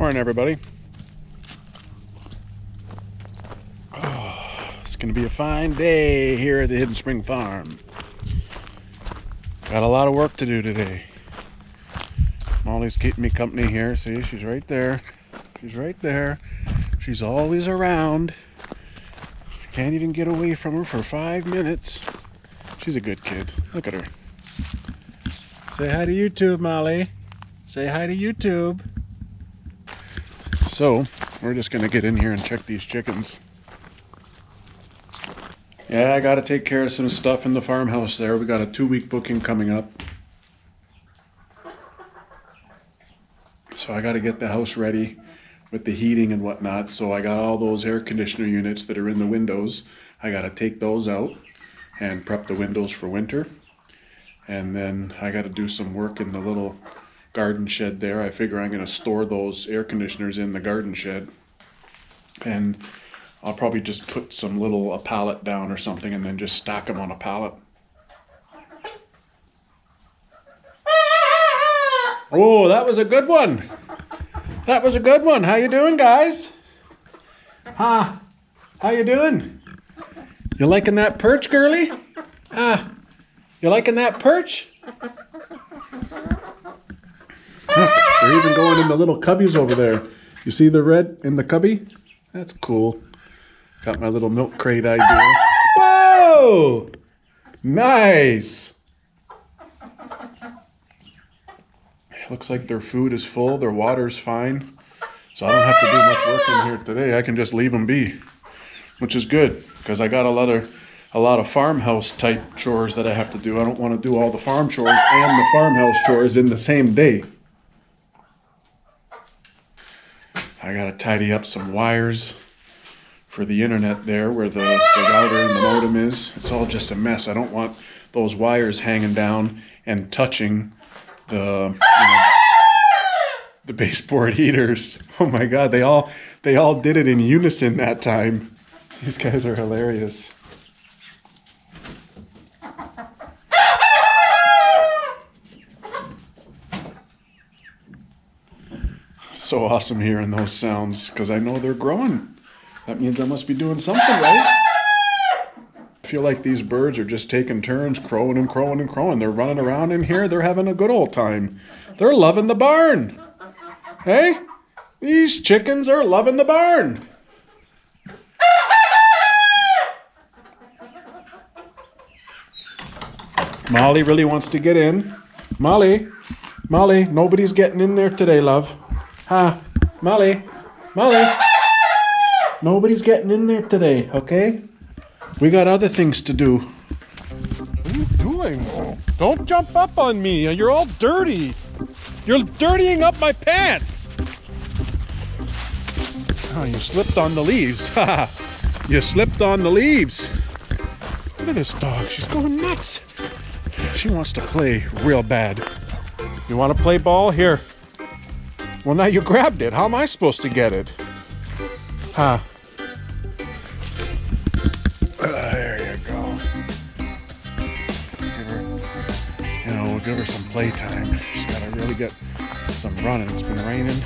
Morning, everybody. Oh, it's going to be a fine day here at the Hidden Spring Farm. Got a lot of work to do today. Molly's keeping me company here. See, she's right there. She's right there. She's always around. Can't even get away from her for 5 minutes. She's a good kid. Look at her. Say hi to YouTube, Molly. Say hi to YouTube. So, we're just going to get in here and check these chickens. Yeah, I got to take care of some stuff in the farmhouse there. We got a 2-week booking coming up. So I got to get the house ready with the heating and whatnot. So I got all those air conditioner units that are in the windows. I got to take those out and prep the windows for winter. And then I got to do some work in the little garden shed there. I figure I'm going to store those air conditioners in the garden shed. And I'll probably just put a pallet down or something and then just stack them on a pallet. Oh, that was a good one. That was a good one. How you doing, guys? Huh? How you doing? You liking that perch, girly? You liking that perch? Look, they're even going in the little cubbies over there. You see the red in the cubby? That's cool. Got my little milk crate idea. Whoa! Nice! Looks like their food is full, their water's fine. So I don't have to do much work in here today. I can just leave them be, which is good because I got a lot of farmhouse type chores that I have to do. I don't want to do all the farm chores and the farmhouse chores in the same day. I got to tidy up some wires for the internet there where the router and the modem is. It's all just a mess. I don't want those wires hanging down and touching the baseboard heaters. Oh my God, they all did it in unison that time. These guys are hilarious. So awesome hearing those sounds because I know they're growing. That means I must be doing something right. I feel like these birds are just taking turns crowing and crowing and crowing. They're running around in here. They're having a good old time. They're loving the barn. Hey, these chickens are loving the barn. Molly really wants to get in. Molly, nobody's getting in there today, love. Huh? Molly, nobody's getting in there today, okay? We got other things to do. What are you doing? Don't jump up on me. You're all dirty. You're dirtying up my pants. Oh, you slipped on the leaves. You slipped on the leaves. Look at this dog. She's going nuts. She wants to play real bad. You want to play ball? Here. Well, now you grabbed it. How am I supposed to get it? Huh? There you go. We'll give her some playtime. She's got to really get some running. It's been raining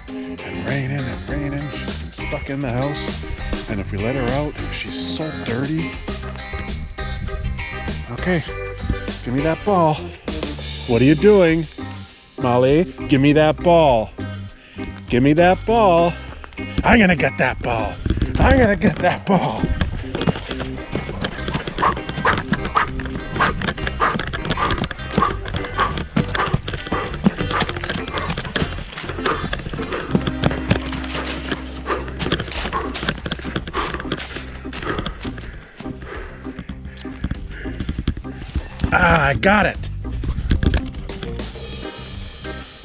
and raining and raining. She's been stuck in the house. And if we let her out, she's so dirty. Okay, give me that ball. What are you doing? Molly, give me that ball. Give me that ball. I'm gonna get that ball. I'm gonna get that ball. I got it.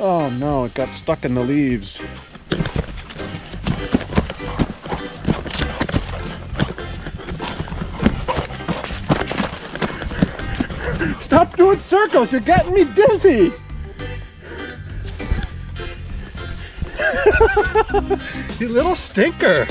Oh no, it got stuck in the leaves. Stop doing circles, you're getting me dizzy. You little stinker.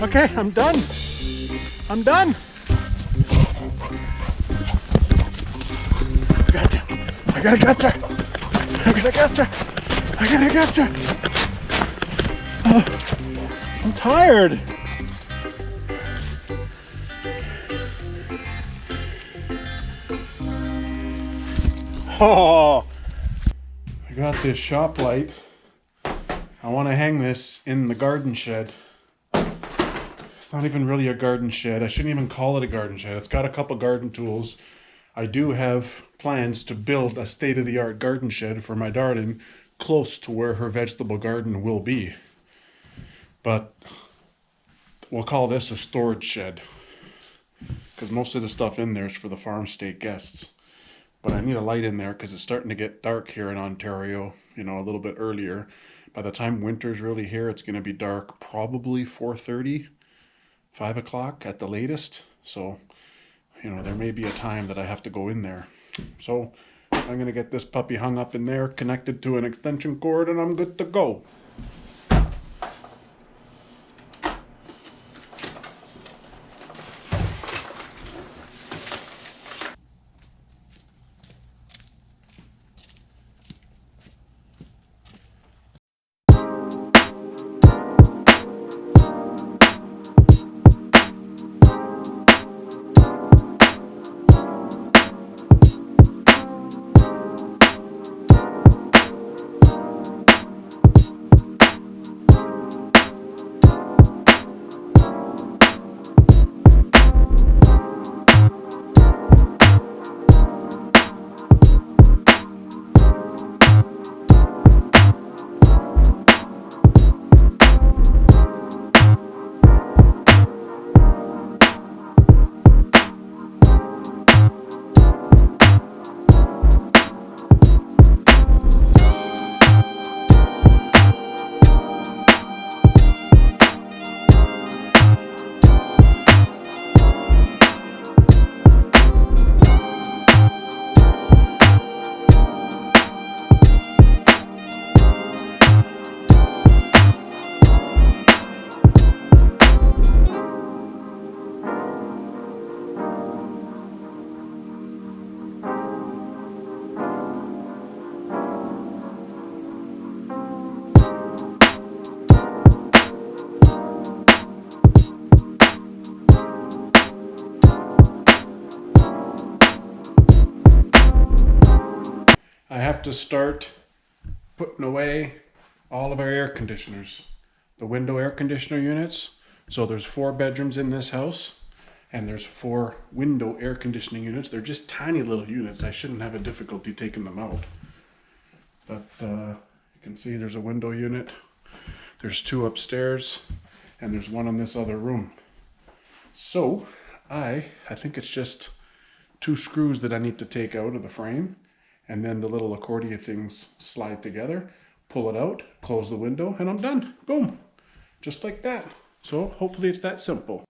Okay, I'm done. I'm done. Gotcha. I gotta gotcha. I gotta gotcha. I gotta gotcha. I'm tired. Oh, I got this shop light. I want to hang this in the garden shed. It's not even really a garden shed. I shouldn't even call it a garden shed. It's got a couple garden tools. I do have plans to build a state-of-the-art garden shed for my darling close to where her vegetable garden will be. But we'll call this a storage shed because most of the stuff in there is for the farm stay guests. But I need a light in there because it's starting to get dark here in Ontario, you know, a little bit earlier. By the time winter's really here, it's going to be dark probably 4:30, 5 o'clock at the latest. So, you know, there may be a time that I have to go in there. So I'm going to get this puppy hung up in there, connected to an extension cord, and I'm good to go. I have to start putting away all of our air conditioners, the window air conditioner units. So there's 4 bedrooms in this house and there's 4 window air conditioning units. They're just tiny little units. I shouldn't have a difficulty taking them out. But you can see there's a window unit. There's 2 upstairs and there's 1 in this other room. So I think it's just 2 screws that I need to take out of the frame. And then the little accordion things slide together, pull it out, close the window, and I'm done. Boom. Just like that. So hopefully it's that simple.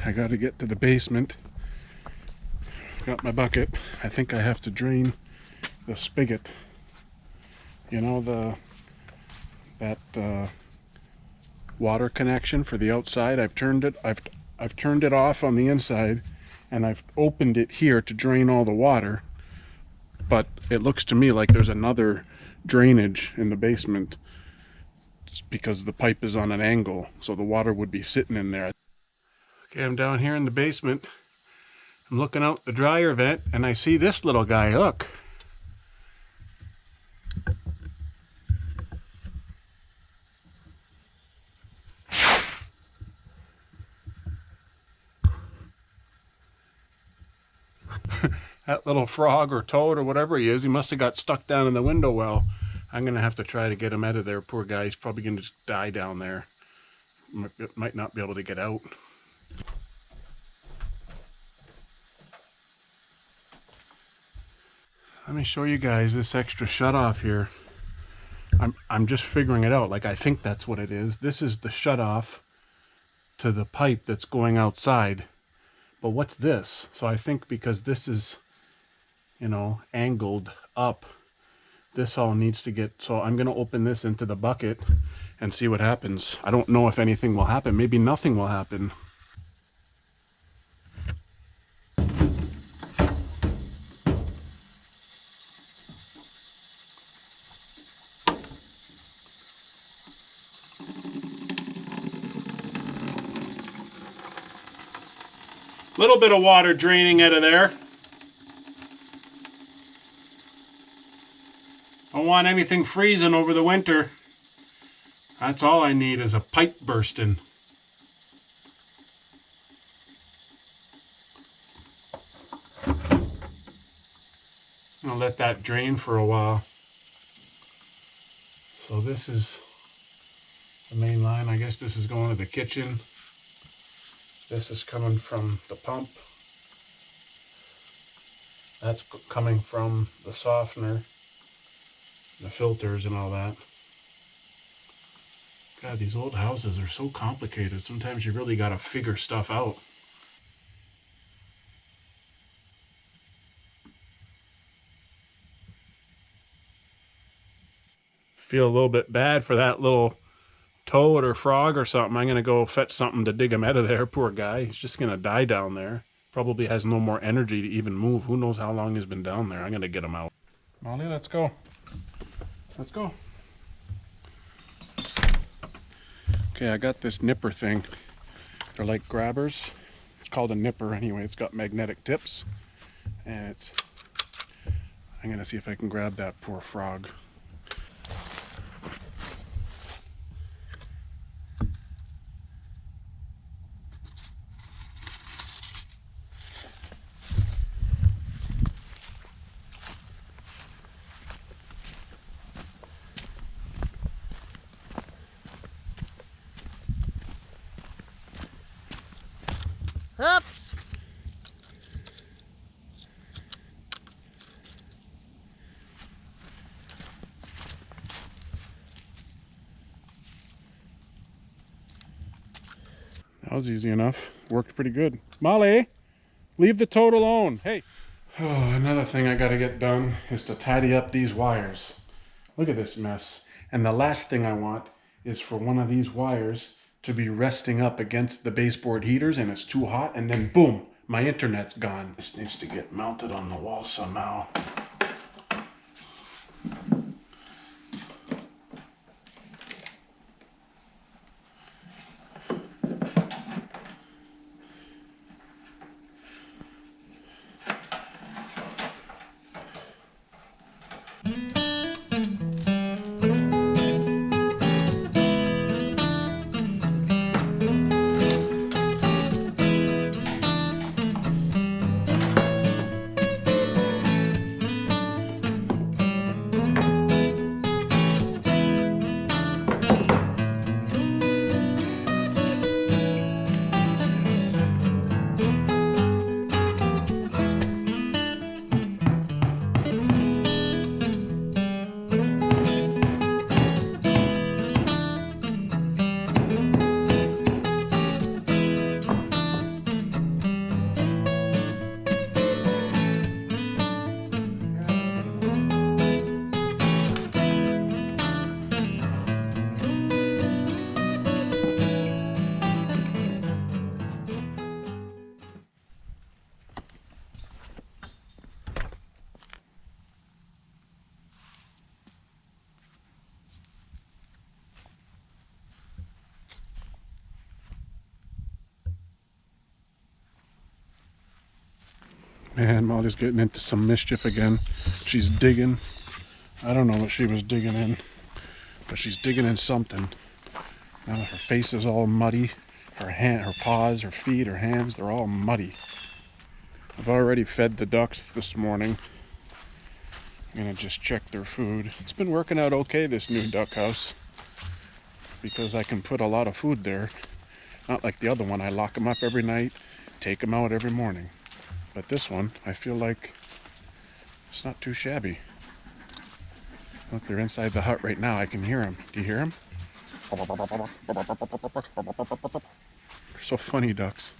I got to get to the basement. Got my bucket. I think I have to drain the spigot. You know, that water connection for the outside. I've turned it off on the inside, and I've opened it here to drain all the water. But it looks to me like there's another drainage in the basement because the pipe is on an angle, so the water would be sitting in there. Okay, I'm down here in the basement. I'm looking out the dryer vent, and I see this little guy. Look. That little frog or toad or whatever he is, he must have got stuck down in the window well. I'm going to have to try to get him out of there. Poor guy, he's probably going to just die down there. Might not be able to get out. Let me show you guys this extra shutoff here. I'm just figuring it out. Like, I think that's what it is. This is the shutoff to the pipe that's going outside. But what's this? So I think because this is, you know, angled up, this all needs to get, so I'm going to open this into the bucket and see what happens. I don't know if anything will happen. Maybe nothing will happen. Little bit of water draining out of there. Don't want anything freezing over the winter. That's all I need is a pipe bursting. I'll let that drain for a while. So this is the main line. I guess this is going to the kitchen. This is coming from the pump. That's coming from the softener, the filters and all that. God, these old houses are so complicated. Sometimes you really got to figure stuff out. Feel a little bit bad for that little toad or frog or something. I'm going to go fetch something to dig him out of there. Poor guy. He's just going to die down there. Probably has no more energy to even move. Who knows how long he's been down there. I'm going to get him out. Molly, let's go. Let's go. Okay, I got this nipper thing. They're like grabbers. It's called a nipper anyway. It's got magnetic tips. And it's... I'm going to see if I can grab that poor frog. Oops. That was easy enough. Worked pretty good. Molly, leave the toad alone. Hey. Oh, another thing I gotta get done is to tidy up these wires. Look at this mess. And the last thing I want is for one of these wires to be resting up against the baseboard heaters and it's too hot and then boom, my internet's gone. This needs to get mounted on the wall somehow. Man, Molly's getting into some mischief again. She's digging. I don't know what she was digging in, but she's digging in something. Now her face is all muddy. Her paws, her feet, her hands, they're all muddy. I've already fed the ducks this morning. I'm gonna just check their food. It's been working out okay, this new duck house, because I can put a lot of food there. Not like the other one, I lock them up every night, take them out every morning. But this one, I feel like it's not too shabby. Look, they're inside the hut right now. I can hear them. Do you hear them? They're so funny, ducks.